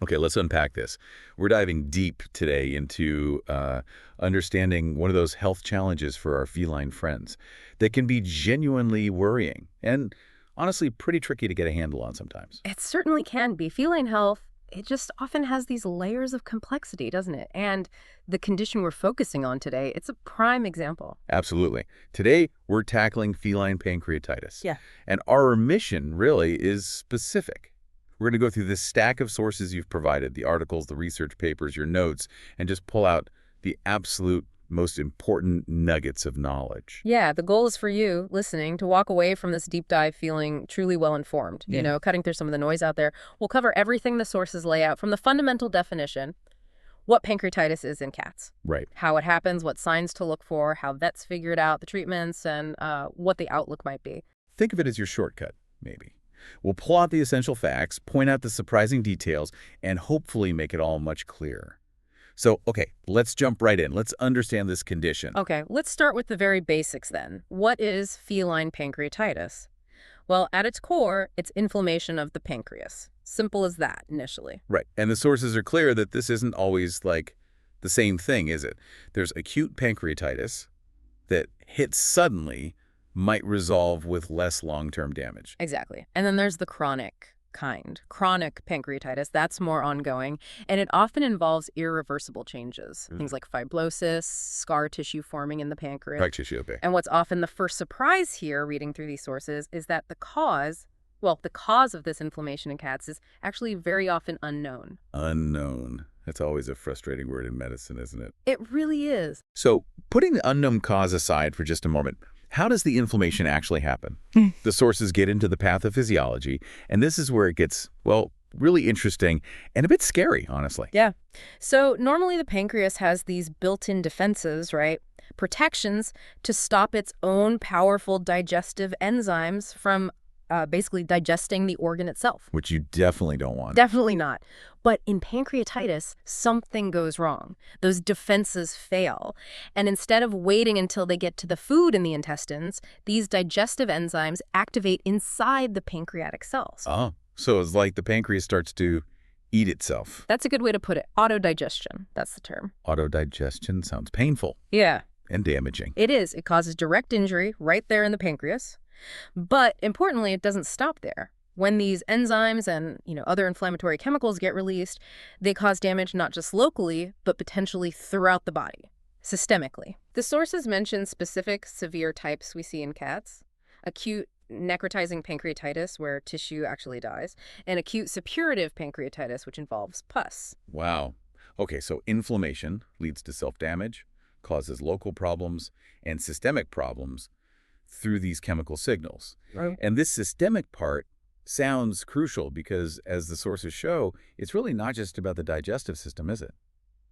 Okay, let's unpack this. We're diving deep today into understanding one of those health challenges for our feline friends that can be genuinely worrying and honestly pretty tricky to get a handle on sometimes. It certainly can be. Feline health, it just often has these layers of complexity, doesn't it? And the condition we're focusing on today, it's a prime example. Absolutely. Today, we're tackling feline pancreatitis. Yeah. And our mission really is specific. We're going to go through this stack of sources you've provided, the articles, the research papers, your notes, and just pull out the absolute most important nuggets of knowledge. Yeah, the goal is for you, listening, to walk away from this deep dive feeling truly well-informed, Yeah. cutting through some of the noise out there. We'll cover everything the sources lay out, from the fundamental definition, what pancreatitis is in cats, Right. how it happens, what signs to look for, how vets figured out the treatments, and what the outlook might be. Think of it as your shortcut, maybe. We'll pull out the essential facts, point out the surprising details, and hopefully make it all much clearer. So, okay, let's jump right in. Let's understand this condition. Okay, let's start with the very basics then. What is feline pancreatitis? Well, at its core, it's inflammation of the pancreas. Simple as that, initially. Right. And the sources are clear that this isn't always like the same thing, is it? There's acute pancreatitis that hits suddenly, might resolve with less long-term damage. Exactly. And then there's the chronic kind. Chronic pancreatitis, that's more ongoing, and it often involves irreversible changes. Things like fibrosis, scar tissue forming in the pancreas. Correct tissue, okay. And what's often the first surprise here, reading through these sources, is that the cause of this inflammation in cats is actually very often unknown. Unknown. That's always a frustrating word in medicine, isn't it? It really is. So, putting the unknown cause aside for just a moment, how does the inflammation actually happen? The sources get into the pathophysiology, and this is where it gets, well, really interesting and a bit scary, honestly. Yeah. So normally the pancreas has these built-in defenses, right? Protections to stop its own powerful digestive enzymes from basically digesting the organ itself. Which you definitely don't want. Definitely not. But in pancreatitis, something goes wrong. Those defenses fail. And instead of waiting until they get to the food in the intestines, these digestive enzymes activate inside the pancreatic cells. Oh, so it's like the pancreas starts to eat itself. That's a good way to put it. Autodigestion, that's the term. Autodigestion sounds painful Yeah. and damaging. It is. It causes direct injury right there in the pancreas. But importantly, it doesn't stop there. When these enzymes and, other inflammatory chemicals get released, they cause damage not just locally, but potentially throughout the body, systemically. The sources mention specific severe types we see in cats: acute necrotizing pancreatitis, where tissue actually dies, and acute suppurative pancreatitis, which involves pus. Wow. Okay, so inflammation leads to self-damage, causes local problems, and systemic problems through these chemical signals. Right. And this systemic part sounds crucial because, as the sources show, it's really not just about the digestive system, is it?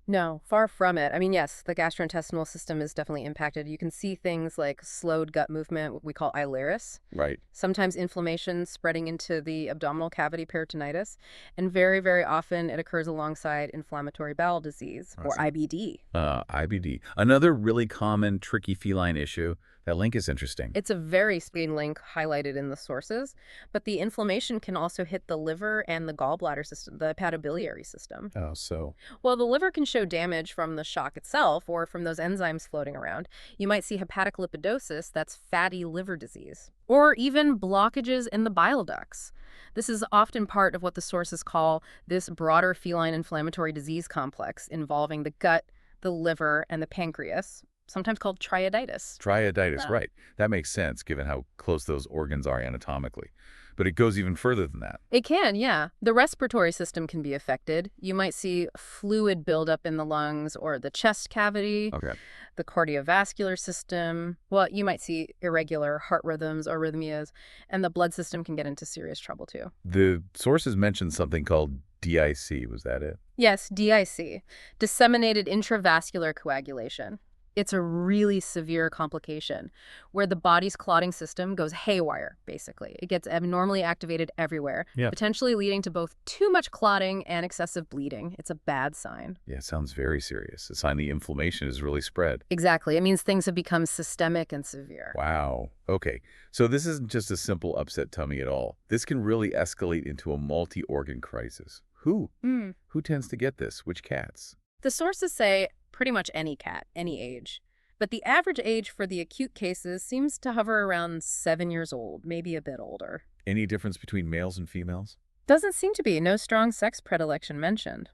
No, far from it. I mean, yes, the gastrointestinal system is definitely impacted. You can see things like slowed gut movement, what we call ileris, Right. sometimes inflammation spreading into the abdominal cavity, peritonitis, and very, very often it occurs alongside inflammatory bowel disease, or IBD. IBD. Another really common, tricky feline issue. That link is interesting. It's a very spleen link highlighted in the sources, but the inflammation can also hit the liver and the gallbladder system, the hepatobiliary system. Oh, so. Well, the liver can show damage from the shock itself or from those enzymes floating around. You might see hepatic lipidosis, that's fatty liver disease, or even blockages in the bile ducts. This is often part of what the sources call this broader feline inflammatory disease complex involving the gut, the liver, and the pancreas, sometimes called triaditis. Triaditis, Yeah. right. That makes sense given how close those organs are anatomically. But it goes even further than that. It can, yeah. The respiratory system can be affected. You might see fluid buildup in the lungs or the chest cavity, Okay. the cardiovascular system. Well, you might see irregular heart rhythms, arrhythmias, and the blood system can get into serious trouble too. The sources mentioned something called DIC. Was that it? Yes, DIC, disseminated intravascular coagulation. It's a really severe complication where the body's clotting system goes haywire, basically. It gets abnormally activated everywhere, Yeah. potentially leading to both too much clotting and excessive bleeding. It's a bad sign. Yeah, it sounds very serious. A sign the inflammation is really spread. Exactly. It means things have become systemic and severe. Wow. Okay. So this isn't just a simple upset tummy at all. This can really escalate into a multi-organ crisis. Who? Hmm. Who tends to get this? Which cats? The sources say pretty much any cat, any age. But the average age for the acute cases seems to hover around 7 years old, maybe a bit older. Any difference between males and females? Doesn't seem to be, no strong sex predilection mentioned.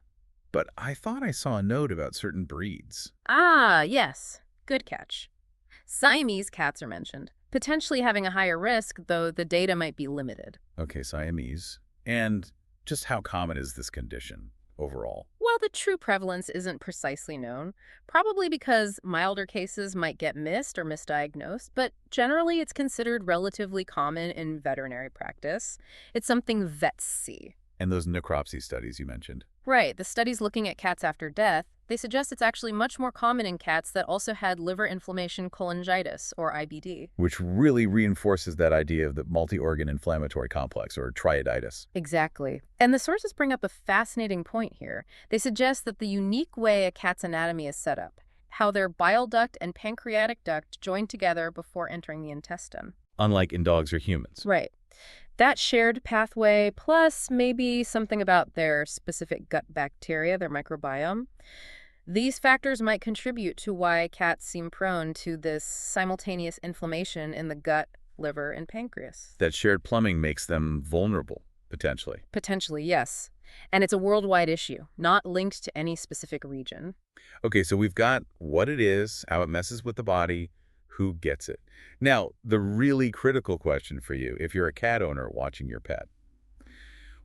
But I thought I saw a note about certain breeds. Ah, yes. Good catch. Siamese cats are mentioned, potentially having a higher risk, though the data might be limited. Okay, Siamese. And just how common is this condition overall? Well, the true prevalence isn't precisely known, probably because milder cases might get missed or misdiagnosed, but generally it's considered relatively common in veterinary practice. It's something vets see. And those necropsy studies you mentioned. Right, the studies looking at cats after death, they suggest it's actually much more common in cats that also had liver inflammation cholangitis, or IBD. Which really reinforces that idea of the multi-organ inflammatory complex, or Triaditis. Exactly. And the sources bring up a fascinating point here. They suggest that the unique way a cat's anatomy is set up, how their bile duct and pancreatic duct join together before entering the intestine. Unlike in dogs or humans. Right. That shared pathway, plus maybe something about their specific gut bacteria, their microbiome, these factors might contribute to why cats seem prone to this simultaneous inflammation in the gut, liver, and pancreas. That shared plumbing makes them vulnerable, potentially. Potentially, yes. And it's a worldwide issue, not linked to any specific region. Okay, so we've got what it is, how it messes with the body, who gets it. Now, the really critical question for you, if you're a cat owner watching your pet,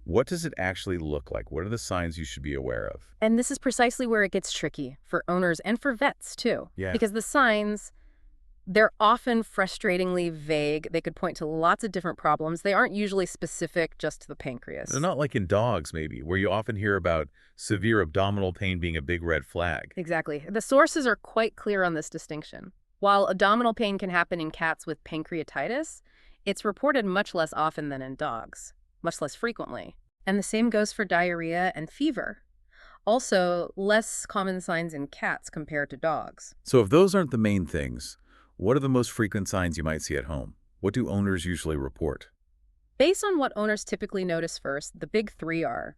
what does it actually look like? What are the signs you should be aware of? And this is precisely where it gets tricky for owners and for vets, too. Yeah. Because the signs, they're often frustratingly vague. They could point to lots of different problems. They aren't usually specific just to the pancreas. They're not like in dogs, maybe, where you often hear about severe abdominal pain being a big red flag. Exactly. The sources are quite clear on this distinction. While abdominal pain can happen in cats with pancreatitis, it's reported much less often than in dogs, much less frequently. And the same goes for diarrhea and fever. Also, less common signs in cats compared to dogs. So if those aren't the main things, what are the most frequent signs you might see at home? What do owners usually report? Based on what owners typically notice first, the big three are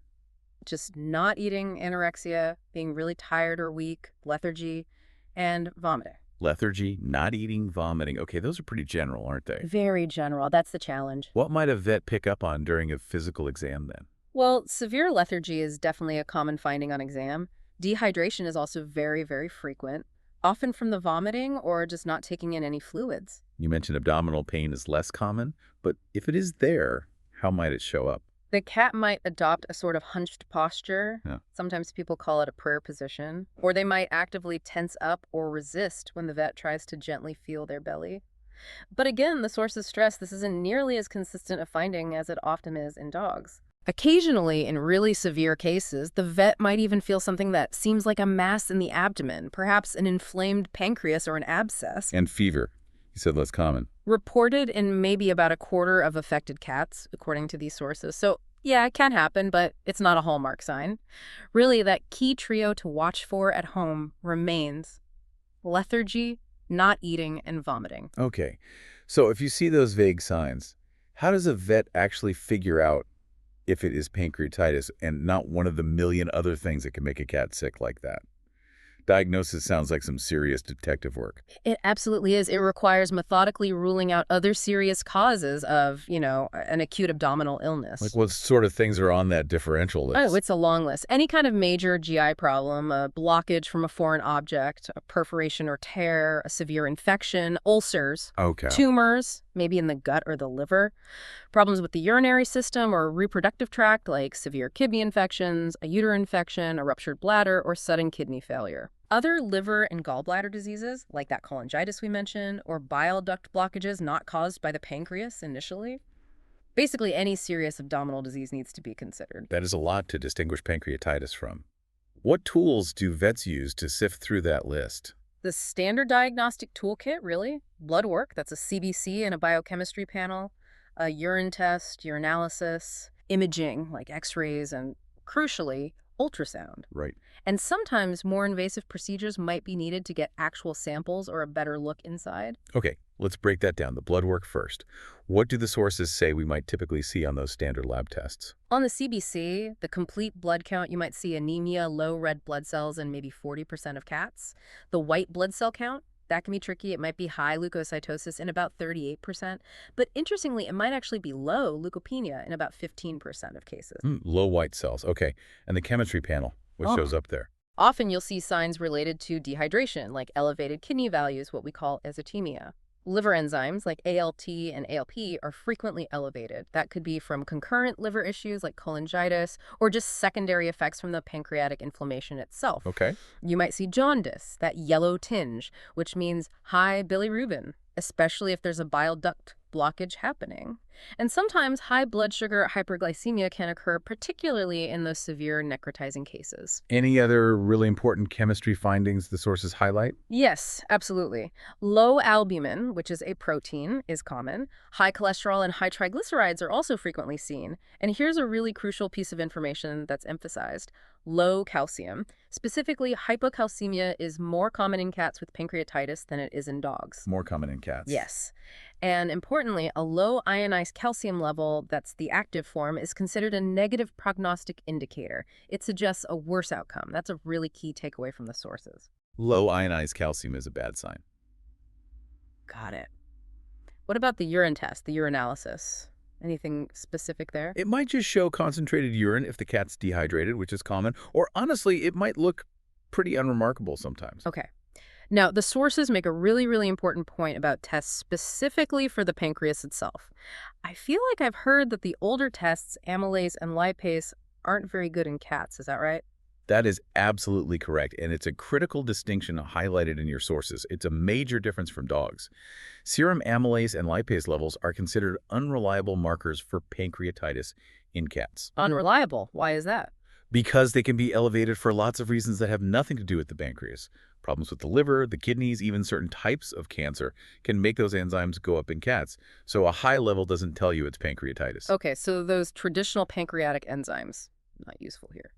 just not eating, anorexia, being really tired or weak, lethargy, and vomiting. Lethargy, not eating, vomiting. Okay, those are pretty general, aren't they? Very general. That's the challenge. What might a vet pick up on during a physical exam then? Well, severe lethargy is definitely a common finding on exam. Dehydration is also very, very frequent, often from the vomiting or just not taking in any fluids. You mentioned abdominal pain is less common, but if it is there, how might it show up? The cat might adopt a sort of hunched posture. Yeah. Sometimes people call it a prayer position. Or they might actively tense up or resist when the vet tries to gently feel their belly. But again, the sources stress this isn't nearly as consistent a finding as it often is in dogs. Occasionally, in really severe cases, the vet might even feel something that seems like a mass in the abdomen, perhaps an inflamed pancreas or an abscess. And fever. You said less common. Reported in maybe about a quarter of affected cats, according to these sources. So, yeah, it can happen, but it's not a hallmark sign. Really, that key trio to watch for at home remains lethargy, not eating, and vomiting. Okay, so if you see those vague signs, how does a vet actually figure out if it is pancreatitis and not one of the million other things that can make a cat sick like that? Diagnosis sounds like some serious detective work. It absolutely is. It requires methodically ruling out other serious causes of, an acute abdominal illness. Like what sort of things are on that differential list? Oh, it's a long list. Any kind of major GI problem, a blockage from a foreign object, a perforation or tear, a severe infection, ulcers, Okay. tumors, maybe in the gut or the liver, problems with the urinary system or reproductive tract like severe kidney infections, a uterine infection, a ruptured bladder, or sudden kidney failure. Other liver and gallbladder diseases, like that cholangitis we mentioned, or bile duct blockages not caused by the pancreas initially. Basically, any serious abdominal disease needs to be considered. That is a lot to distinguish pancreatitis from. What tools do vets use to sift through that list? The standard diagnostic toolkit, really. Blood work, that's a CBC and a biochemistry panel, a urine test, urinalysis, imaging, like x-rays, and crucially, ultrasound. Right. And sometimes more invasive procedures might be needed to get actual samples or a better look inside. Okay, let's break that down. The blood work first. What do the sources say we might typically see on those standard lab tests? On the CBC, the complete blood count, you might see anemia, low red blood cells in maybe 40% of cats. The white blood cell count, that can be tricky. It might be high leukocytosis in about 38%. But interestingly, it might actually be low leukopenia in about 15% of cases. Low white cells. Okay. And the chemistry panel, what shows up there? Often you'll see signs related to dehydration, like elevated kidney values, what we call azotemia. Liver enzymes like ALT and ALP are frequently elevated. That could be from concurrent liver issues like cholangitis or just secondary effects from the pancreatic inflammation itself. Okay. You might see jaundice, that yellow tinge, which means high bilirubin, especially if there's a bile duct blockage happening. And sometimes high blood sugar hyperglycemia can occur, particularly in those severe necrotizing cases. Any other really important chemistry findings the sources highlight? Yes, absolutely. Low albumin, which is a protein, is common. High cholesterol and high triglycerides are also frequently seen. And here's a really crucial piece of information that's emphasized. Low calcium. Specifically, hypocalcemia is more common in cats with pancreatitis than it is in dogs. More common in cats. Yes. And importantly, a low ionized calcium level, that's the active form, is considered a negative prognostic indicator. It suggests a worse outcome. That's a really key takeaway from the sources. Low ionized calcium is a bad sign. Got it. What about the urine test, the urinalysis? Anything specific there? It might just show concentrated urine if the cat's dehydrated, which is common, or honestly, it might look pretty unremarkable sometimes. Okay. Now, the sources make a really, really important point about tests specifically for the pancreas itself. I feel like I've heard that the older tests, amylase and lipase, aren't very good in cats. Is that right? That is absolutely correct, and it's a critical distinction highlighted in your sources. It's a major difference from dogs. Serum amylase and lipase levels are considered unreliable markers for pancreatitis in cats. Unreliable. Why is that? Because they can be elevated for lots of reasons that have nothing to do with the pancreas. Problems with the liver, the kidneys, even certain types of cancer can make those enzymes go up in cats. So a high level doesn't tell you it's pancreatitis. Okay, so those traditional pancreatic enzymes, not useful here.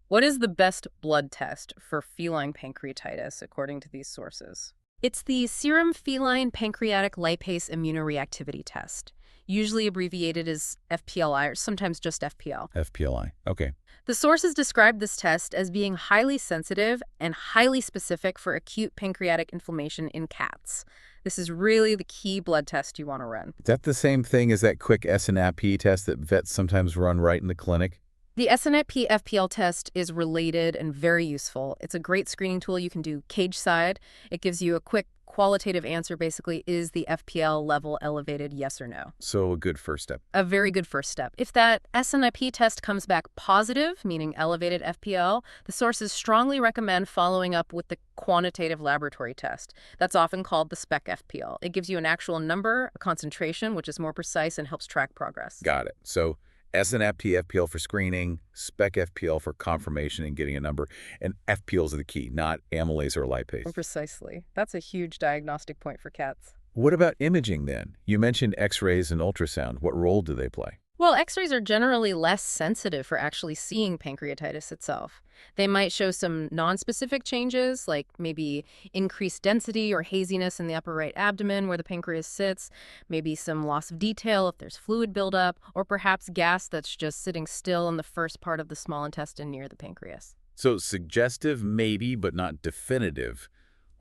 What is the best blood test for feline pancreatitis, according to these sources? It's the serum feline pancreatic lipase immunoreactivity test, usually abbreviated as FPLI or sometimes just FPL. FPLI. Okay. The sources describe this test as being highly sensitive and highly specific for acute pancreatic inflammation in cats. This is really the key blood test you want to run. Is that the same thing as that quick SNP test that vets sometimes run right in the clinic? The SNP FPL test is related and very useful. It's a great screening tool you can do cage side. It gives you a quick qualitative answer, basically, is the FPL level elevated, yes or no? So a good first step. A very good first step. If that SNP test comes back positive, meaning elevated FPL, the sources strongly recommend following up with the quantitative laboratory test. That's often called the Spec FPL. It gives you an actual number, a concentration, which is more precise and helps track progress. Got it. So SNP FPL for screening, Spec FPL for confirmation and getting a number, and FPLs are the key, not amylase or lipase. Precisely. That's a huge diagnostic point for cats. What about imaging then? You mentioned X-rays and ultrasound. What role do they play? Well, X-rays are generally less sensitive for actually seeing pancreatitis itself. They might show some nonspecific changes, like maybe increased density or haziness in the upper right abdomen where the pancreas sits, maybe some loss of detail if there's fluid buildup, or perhaps gas that's just sitting still in the first part of the small intestine near the pancreas. So suggestive, maybe, but not definitive.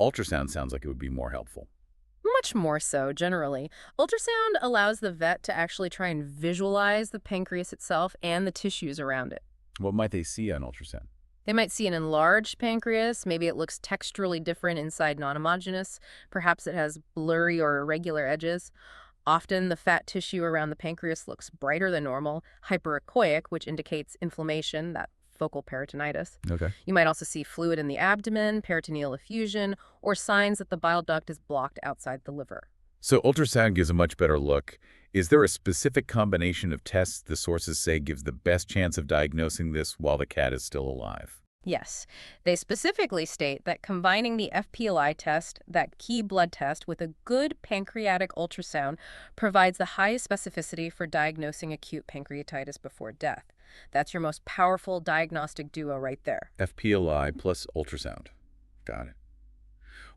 Ultrasound sounds like it would be more helpful. Much more so, generally. Ultrasound allows the vet to actually try and visualize the pancreas itself and the tissues around it. What might they see on ultrasound? They might see an enlarged pancreas. Maybe it looks texturally different inside, non-homogeneous. Perhaps it has blurry or irregular edges. Often, the fat tissue around the pancreas looks brighter than normal, hyperechoic, which indicates inflammation, that focal peritonitis. Okay. You might also see fluid in the abdomen, peritoneal effusion, or signs that the bile duct is blocked outside the liver. So ultrasound gives a much better look. Is there a specific combination of tests the sources say gives the best chance of diagnosing this while the cat is still alive? Yes. They specifically state that combining the FPLI test, that key blood test, with a good pancreatic ultrasound provides the highest specificity for diagnosing acute pancreatitis before death. That's your most powerful diagnostic duo right there. FPLI plus ultrasound. Got it.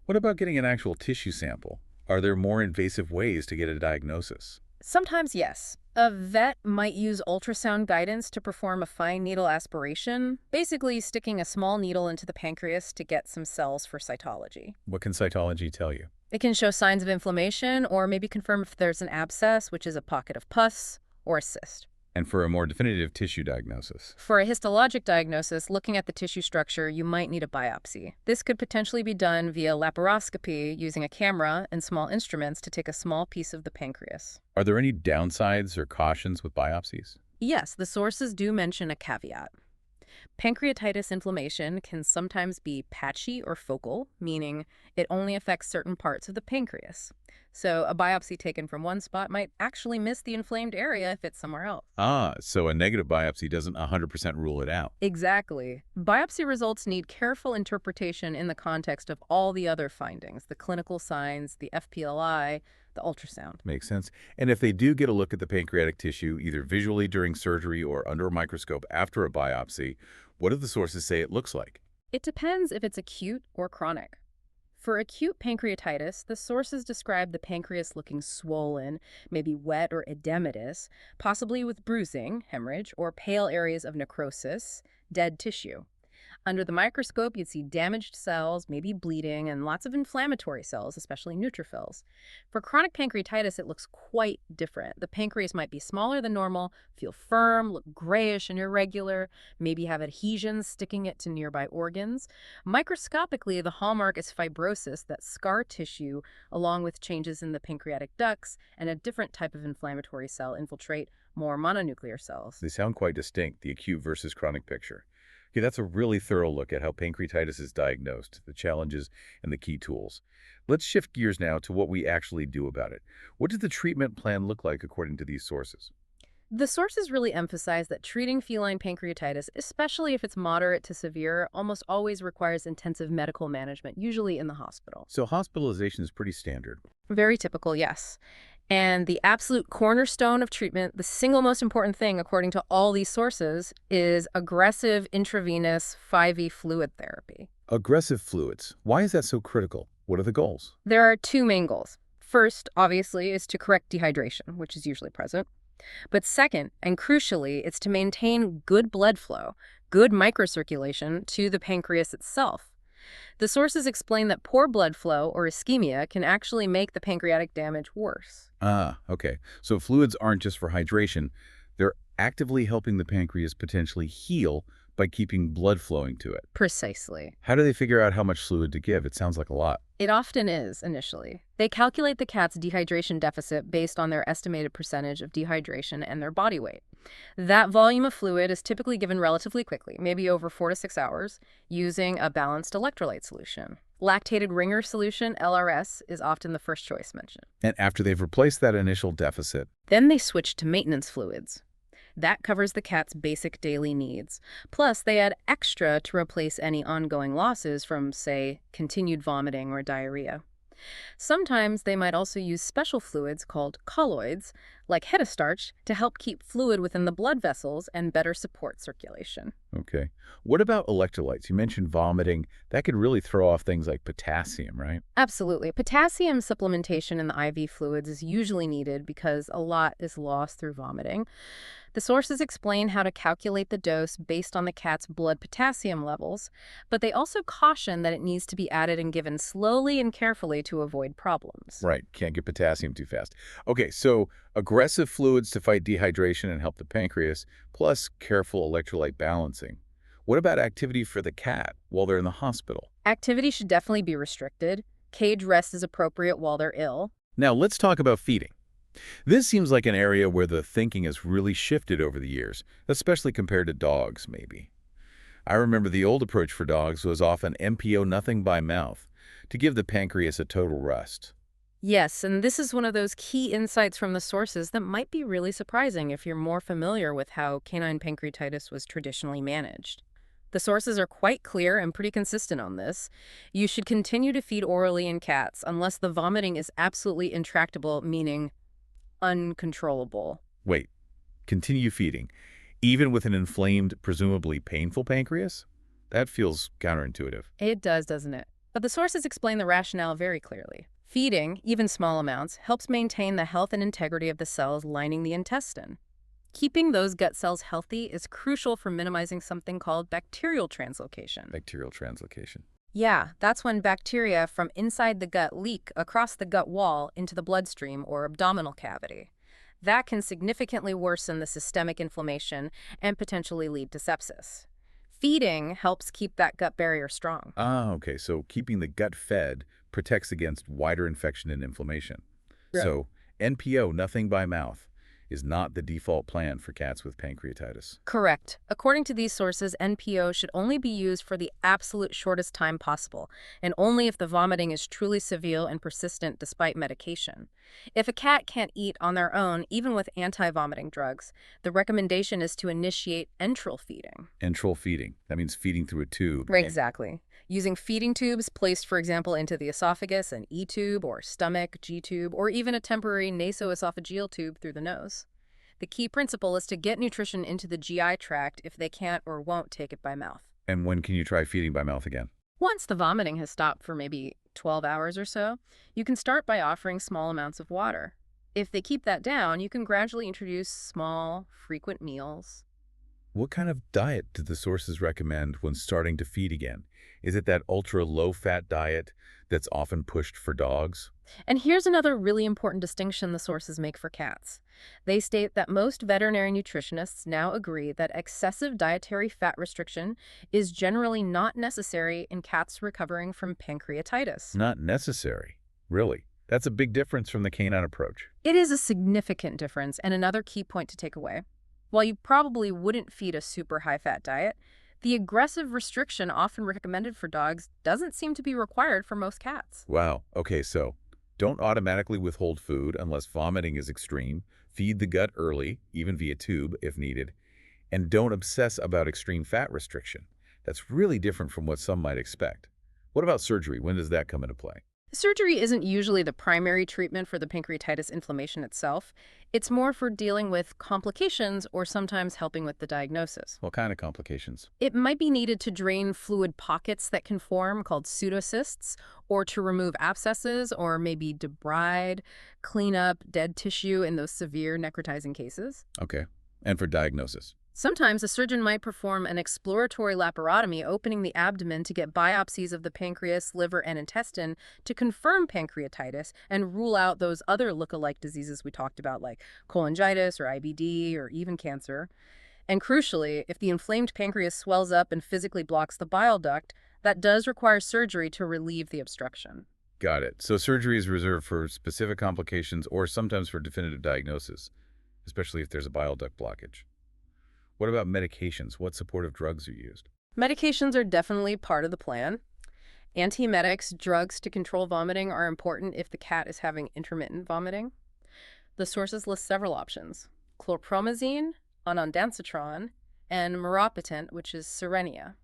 What about getting an actual tissue sample? Are there more invasive ways to get a diagnosis? Sometimes, yes. A vet might use ultrasound guidance to perform a fine needle aspiration, basically sticking a small needle into the pancreas to get some cells for cytology. What can cytology tell you? It can show signs of inflammation or maybe confirm if there's an abscess, which is a pocket of pus, or a cyst. And for a more definitive tissue diagnosis? For a histologic diagnosis, looking at the tissue structure, you might need a biopsy. This could potentially be done via laparoscopy using a camera and small instruments to take a small piece of the pancreas. Are there any downsides or cautions with biopsies? Yes, the sources do mention a caveat. Pancreatitis inflammation can sometimes be patchy or focal, meaning it only affects certain parts of the pancreas. So a biopsy taken from one spot might actually miss the inflamed area if it's somewhere else. Ah, so a negative biopsy doesn't 100% rule it out. Exactly. Biopsy results need careful interpretation in the context of all the other findings, the clinical signs, the FPLI, the ultrasound. Makes sense. And if they do get a look at the pancreatic tissue, either visually during surgery or under a microscope after a biopsy, what do the sources say it looks like? It depends if it's acute or chronic. For acute pancreatitis, the sources describe the pancreas looking swollen, maybe wet or edematous, possibly with bruising, hemorrhage, or pale areas of necrosis, dead tissue. Under the microscope, you'd see damaged cells, maybe bleeding, and lots of inflammatory cells, especially neutrophils. For chronic pancreatitis, it looks quite different. The pancreas might be smaller than normal, feel firm, look grayish and irregular, maybe have adhesions sticking it to nearby organs. Microscopically, the hallmark is fibrosis, that scar tissue, along with changes in the pancreatic ducts, and a different type of inflammatory cell infiltrate more mononuclear cells. They sound quite distinct, the acute versus chronic picture. Okay, that's a really thorough look at how pancreatitis is diagnosed, the challenges, and the key tools. Let's shift gears now to what we actually do about it. What does the treatment plan look like according to these sources? The sources really emphasize that treating feline pancreatitis, especially if it's moderate to severe, almost always requires intensive medical management, usually in the hospital. So hospitalization is pretty standard. Very typical, yes. And the absolute cornerstone of treatment, the single most important thing, according to all these sources, is aggressive intravenous 5e fluid therapy. Aggressive fluids. Why is that so critical? What are the goals? There are two main goals. First, obviously, is to correct dehydration, which is usually present. But second, and crucially, it's to maintain good blood flow, good microcirculation to the pancreas itself. The sources explain that poor blood flow, or ischemia, can actually make the pancreatic damage worse. Ah, okay. So fluids aren't just for hydration. They're actively helping the pancreas potentially heal by keeping blood flowing to it. Precisely. How do they figure out how much fluid to give? It sounds like a lot. It often is, initially. They calculate the cat's dehydration deficit based on their estimated percentage of dehydration and their body weight. That volume of fluid is typically given relatively quickly, maybe over 4 to 6 hours, using a balanced electrolyte solution. Lactated ringer solution, LRS, is often the first choice mentioned. And after they've replaced that initial deficit, Then they switch to maintenance fluids. That covers the cat's basic daily needs. Plus, they add extra to replace any ongoing losses from, say, continued vomiting or diarrhea. Sometimes they might also use special fluids called colloids, like hetastarch, to help keep fluid within the blood vessels and better support circulation. okay. What about electrolytes? You mentioned vomiting. That could really throw off things like potassium, right? Absolutely. Potassium supplementation in the IV fluids is usually needed because a lot is lost through vomiting. The sources explain how to calculate the dose based on the cat's blood potassium levels, but they also caution that it needs to be added and given slowly and carefully to avoid problems. Right. Can't get potassium too fast. Okay, so aggressive fluids to fight dehydration and help the pancreas, plus careful electrolyte balancing. What about activity for the cat while they're in the hospital? Activity should definitely be restricted. Cage rest is appropriate while they're ill. Now, let's talk about feeding. This seems like an area where the thinking has really shifted over the years, especially compared to dogs, maybe. I remember the old approach for dogs was often MPO nothing by mouth, to give the pancreas a total rest. Yes, and this is one of those key insights from the sources that might be really surprising if you're more familiar with how canine pancreatitis was traditionally managed. The sources are quite clear and pretty consistent on this. You should continue to feed orally in cats unless the vomiting is absolutely intractable, meaning uncontrollable. Wait, continue feeding. even with an inflamed, presumably painful pancreas? That feels counterintuitive. It does, doesn't it? But the sources explain the rationale very clearly. Feeding, even small amounts, helps maintain the health and integrity of the cells lining the intestine. Keeping those gut cells healthy is crucial for minimizing something called bacterial translocation. Bacterial translocation. Yeah, that's when bacteria from inside the gut leak across the gut wall into the bloodstream or abdominal cavity. That can significantly worsen the systemic inflammation and potentially lead to sepsis. Feeding helps keep that gut barrier strong. Ah, okay. So keeping the gut fed protects against wider infection and inflammation. Right. So NPO, nothing by mouth, is not the default plan for cats with pancreatitis. Correct. According to these sources, NPO should only be used for the absolute shortest time possible, and only if the vomiting is truly severe and persistent despite medication. If a cat can't eat on their own, even with anti-vomiting drugs, the recommendation is to initiate enteral feeding. Enteral feeding. That means feeding through a tube. Right, exactly. Using feeding tubes placed, for example, into the esophagus, an E-tube or stomach, G-tube, or even a temporary nasoesophageal tube through the nose. The key principle is to get nutrition into the GI tract if they can't or won't take it by mouth. And when can you try feeding by mouth again? Once the vomiting has stopped for maybe 12 hours or so, you can start by offering small amounts of water. If they keep that down, you can gradually introduce small, frequent meals. What kind of diet do the sources recommend when starting to feed again? Is it that ultra-low-fat diet that's often pushed for dogs? And here's another really important distinction the sources make for cats. They state that most veterinary nutritionists now agree that excessive dietary fat restriction is generally not necessary in cats recovering from pancreatitis. Not necessary. Really? That's a big difference from the canine approach. It is a significant difference, and another key point to take away. While you probably wouldn't feed a super high-fat diet, the aggressive restriction often recommended for dogs doesn't seem to be required for most cats. Wow. Okay, so don't automatically withhold food unless vomiting is extreme. Feed the gut early, even via tube if needed. And don't obsess about extreme fat restriction. That's really different from what some might expect. What about surgery? When does that come into play? Surgery isn't usually the primary treatment for the pancreatitis inflammation itself. It's more for dealing with complications or sometimes helping with the diagnosis. What kind of complications? It might be needed to drain fluid pockets that can form, called pseudocysts, or to remove abscesses, or maybe debride, clean up dead tissue in those severe necrotizing cases. Okay. And for diagnosis? Sometimes a surgeon might perform an exploratory laparotomy, opening the abdomen to get biopsies of the pancreas, liver, and intestine to confirm pancreatitis and rule out those other look-alike diseases we talked about, like cholangitis or IBD or even cancer. And crucially, if the inflamed pancreas swells up and physically blocks the bile duct, that does require surgery to relieve the obstruction. Got it. So surgery is reserved for specific complications or sometimes for definitive diagnosis, especially if there's a bile duct blockage. What about medications? What supportive drugs are used? Medications are definitely part of the plan. Antiemetics, drugs to control vomiting, are important if the cat is having intermittent vomiting. The sources list several options: chlorpromazine, ondansetron, and meropitant, which is Cerenia.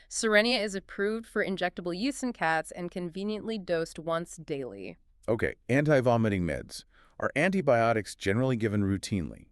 Cerenia is approved for injectable use in cats and conveniently dosed once daily. Okay, anti-vomiting meds. Are antibiotics generally given routinely?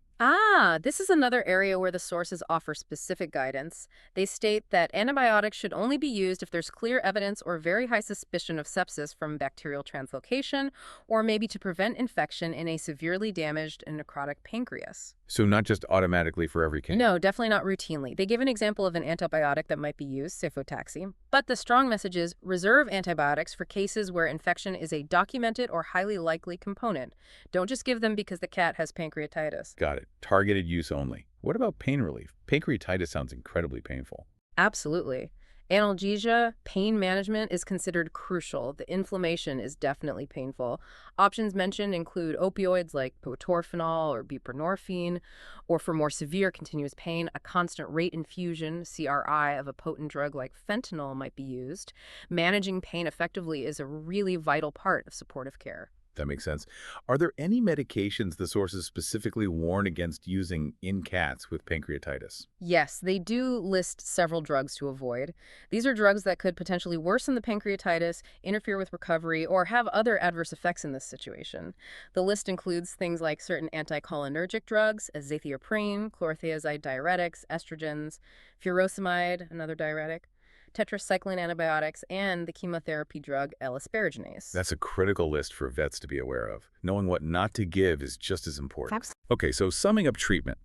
This is another area where the sources offer specific guidance. They state that antibiotics should only be used if there's clear evidence or very high suspicion of sepsis from bacterial translocation, or maybe to prevent infection in a severely damaged and necrotic pancreas. So not just automatically for every case? No, definitely not routinely. They give an example of an antibiotic that might be used, cefotaxime. But the strong message is reserve antibiotics for cases where infection is a documented or highly likely component. Don't just give them because the cat has pancreatitis. Got it. Targeted use only. What about pain relief? Pancreatitis sounds incredibly painful. Absolutely. Analgesia, pain management, is considered crucial. The inflammation is definitely painful. Options mentioned include opioids like butorphanol or buprenorphine, or for more severe continuous pain, a constant rate infusion, CRI, of a potent drug like fentanyl might be used. Managing pain effectively is a really vital part of supportive care. That makes sense. Are there any medications the sources specifically warn against using in cats with pancreatitis? Yes, they do list several drugs to avoid. These are drugs that could potentially worsen the pancreatitis, interfere with recovery, or have other adverse effects in this situation. The list includes things like certain anticholinergic drugs, azathioprine, chlorothiazide diuretics, estrogens, furosemide, another diuretic, tetracycline antibiotics, and the chemotherapy drug L-asparaginase. That's a critical list for vets to be aware of. Knowing what not to give is just as important. Abs- Okay, so summing up treatment.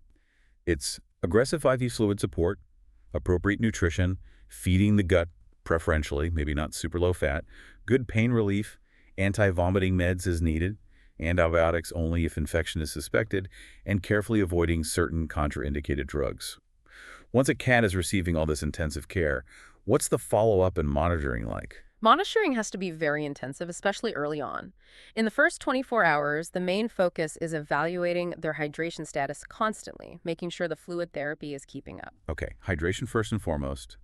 It's aggressive IV fluid support, appropriate nutrition, feeding the gut preferentially, maybe not super low fat, good pain relief, anti-vomiting meds as needed, antibiotics only if infection is suspected, and carefully avoiding certain contraindicated drugs. Once a cat is receiving all this intensive care, what's the follow-up and monitoring like? Monitoring has to be very intensive, especially early on. In the first 24 hours, the main focus is evaluating their hydration status constantly, making sure the fluid therapy is keeping up. Okay, hydration first and foremost,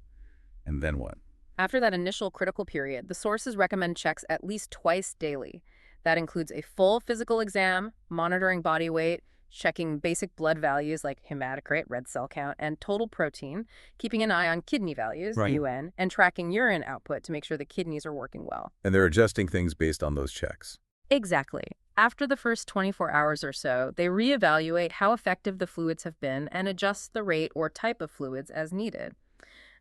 and then what? After that initial critical period, the sources recommend checks at least twice daily. That includes a full physical exam, monitoring body weight, checking basic blood values like hematocrit, red cell count, and total protein, keeping an eye on kidney values, Right. UN, and tracking urine output to make sure the kidneys are working well. And they're adjusting things based on those checks. Exactly. After the first 24 hours or so, they reevaluate how effective the fluids have been and adjust the rate or type of fluids as needed.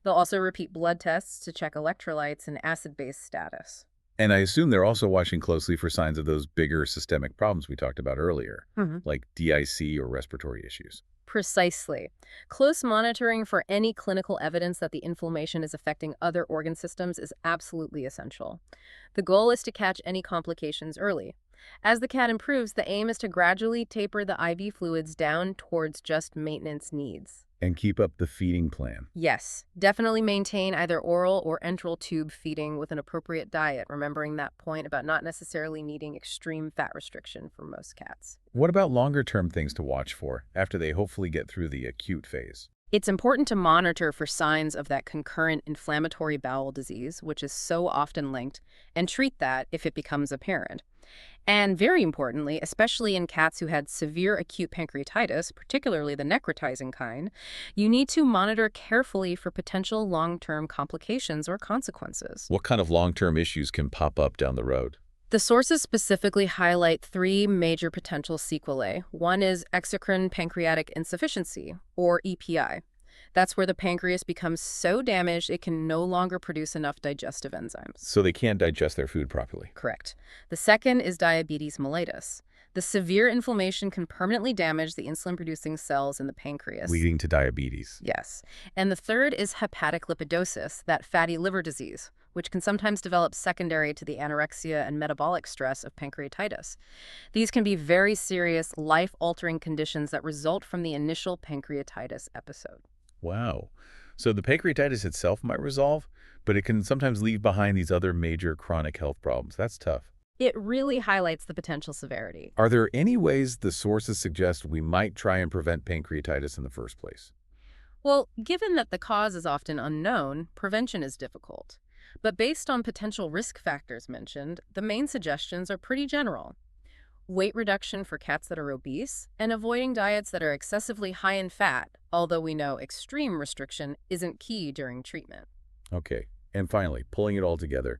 They'll also repeat blood tests to check electrolytes and acid-base status. And I assume they're also watching closely for signs of those bigger systemic problems we talked about earlier, like DIC or respiratory issues. Precisely. Close monitoring for any clinical evidence that the inflammation is affecting other organ systems is absolutely essential. The goal is to catch any complications early. As the cat improves, the aim is to gradually taper the IV fluids down towards just maintenance needs. And keep up the feeding plan. Yes, definitely maintain either oral or enteral tube feeding with an appropriate diet, remembering that point about not necessarily needing extreme fat restriction for most cats. What about longer-term things to watch for after they hopefully get through the acute phase? It's important to monitor for signs of that concurrent inflammatory bowel disease, which is so often linked, and treat that if it becomes apparent. And very importantly, especially in cats who had severe acute pancreatitis, particularly the necrotizing kind, you need to monitor carefully for potential long-term complications or consequences. What kind of long-term issues can pop up down the road? The sources specifically highlight three major potential sequelae. One is exocrine pancreatic insufficiency, or EPI. That's where the pancreas becomes so damaged it can no longer produce enough digestive enzymes. So they can't digest their food properly. Correct. The second is diabetes mellitus. The severe inflammation can permanently damage the insulin-producing cells in the pancreas. Leading to diabetes. Yes. And the third is hepatic lipidosis, that fatty liver disease, which can sometimes develop secondary to the anorexia and metabolic stress of pancreatitis. These can be very serious, life-altering conditions that result from the initial pancreatitis episode. Wow. So the pancreatitis itself might resolve, but it can sometimes leave behind these other major chronic health problems. That's tough. It really highlights the potential severity. Are there any ways the sources suggest we might try and prevent pancreatitis in the first place? Well, given that the cause is often unknown, prevention is difficult. But based on potential risk factors mentioned, the main suggestions are pretty general. Weight reduction for cats that are obese, and avoiding diets that are excessively high in fat, although we know extreme restriction isn't key during treatment. Okay. And finally, pulling it all together,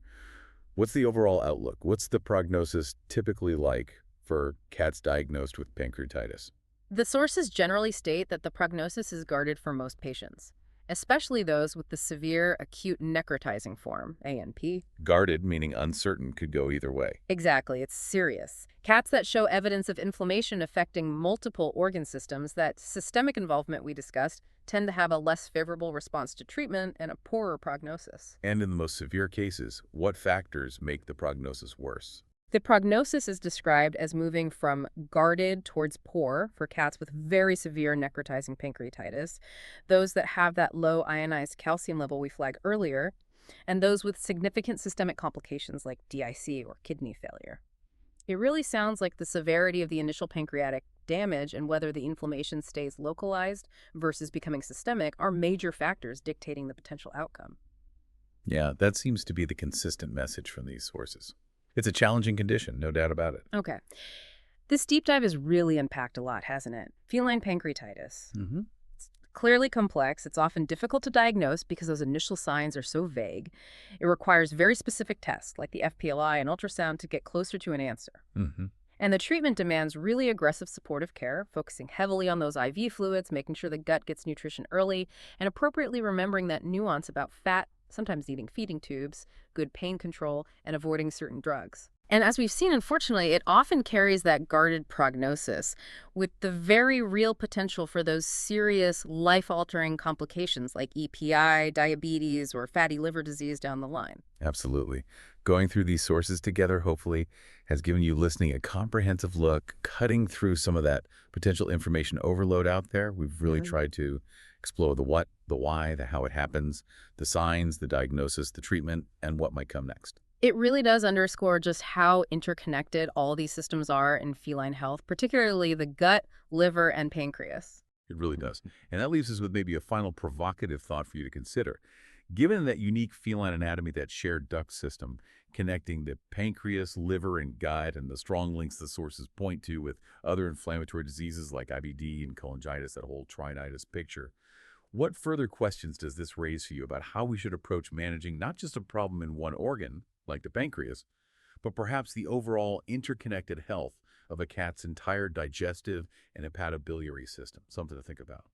what's the overall outlook? What's the prognosis typically like for cats diagnosed with pancreatitis? The sources generally state that the prognosis is guarded for most patients, especially those with the severe acute necrotizing form, ANP. Guarded, meaning uncertain, could go either way. Exactly, it's serious. Cats that show evidence of inflammation affecting multiple organ systems, that systemic involvement we discussed, tend to have a less favorable response to treatment and a poorer prognosis. And in the most severe cases, what factors make the prognosis worse? The prognosis is described as moving from guarded towards poor for cats with very severe necrotizing pancreatitis, those that have that low ionized calcium level we flagged earlier, and those with significant systemic complications like DIC or kidney failure. It really sounds like the severity of the initial pancreatic damage and whether the inflammation stays localized versus becoming systemic are major factors dictating the potential outcome. Yeah, that seems to be the consistent message from these sources. It's a challenging condition, no doubt about it. Okay. This deep dive has really unpacked a lot, hasn't it? Feline pancreatitis. Hmm. Clearly complex. It's often difficult to diagnose because those initial signs are so vague. It requires very specific tests, like the FPLI and ultrasound, to get closer to an answer. Hmm. And the treatment demands really aggressive supportive care, focusing heavily on those IV fluids, making sure the gut gets nutrition early, and appropriately remembering that nuance about fat, sometimes needing feeding tubes, good pain control, and avoiding certain drugs. And as we've seen, unfortunately, it often carries that guarded prognosis with the very real potential for those serious life-altering complications like EPI, diabetes, or fatty liver disease down the line. Absolutely. Going through these sources together, hopefully, has given you listening a comprehensive look, cutting through some of that potential information overload out there. We've really Mhm. tried to explore the what, the why, the how it happens, the signs, the diagnosis, the treatment, and what might come next. It really does underscore just how interconnected all these systems are in feline health, particularly the gut, liver, and pancreas. It really does. And that leaves us with maybe a final provocative thought for you to consider. Given that unique feline anatomy, that shared duct system connecting the pancreas, liver, and gut, and the strong links the sources point to with other inflammatory diseases like IBD and cholangitis, that whole Triaditis picture, what further questions does this raise for you about how we should approach managing not just a problem in one organ, like the pancreas, but perhaps the overall interconnected health of a cat's entire digestive and hepatobiliary system? Something to think about.